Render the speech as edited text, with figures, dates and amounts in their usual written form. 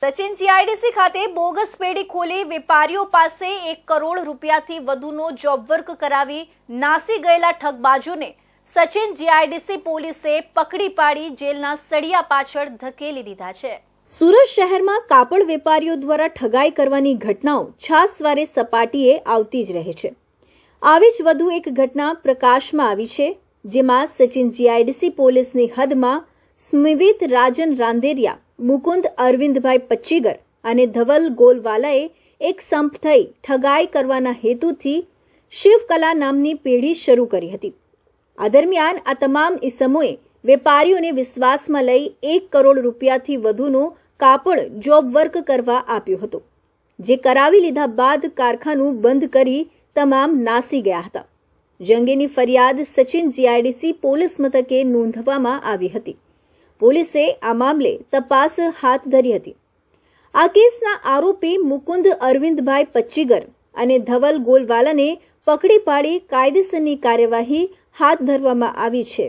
Sachin GIDC ખાતે bogus પેઢી ખોલી વેપારીઓ પાસે 1 કરોડ રૂપિયાથી વધુનો જોબ વર્ક કરાવી નાસી ગયેલા ઠગબાજોને સચિન જીઆઈડીસી પોલીસે પકડી પાડી જેલના સળિયા પાછળ ધકેલી દીધા છે। સુરત શહેરમાં કાપડ વેપારીઓ દ્વારા ઠગાઈ કરવાની ઘટનાઓ છાસવારે સપાટીએ આવતી જ રહે છે। આવી જ વધુ એક ઘટના પ્રકાશમાં આવી છે, જેમાં સચિન જીઆઈડીસી પોલીસની હદમાં સ્મિત રાજન રાંદેરિયા, મુકુંદ અરવિંદભાઈ પચ્ચીગર અને ધવલ ગોલવાલાએ એક સંપ થઈ ઠગાઈ કરવાના હેતુથી શિવકલા નામની પેઢી શરૂ કરી હતી। આ દરમિયાન આ તમામ ઇસમોએ વેપારીઓને વિશ્વાસમાં લઈ 1 કરોડ રૂપિયાથી વધુનો કાપડ જોબ વર્ક કરવા આપ્યો હતો, જે કરાવી લીધા બાદ કારખાનું બંધ કરી તમામ નાસી ગયા હતા। જે અંગેની ફરિયાદ સચિન જીઆઈડીસી પોલીસ મથકે નોંધવામાં આવી હતી। પોલીસે આ મામલે તપાસ હાથ ધરી હતી। આ કેસના આરોપી મુકુંદ અરવિંદભાઈ પચ્ચીગર અને ધવલ ગોલવાલાને પકડી પાડી કાયદેસરની કાર્યવાહી હાથ ધરવામાં આવી છે।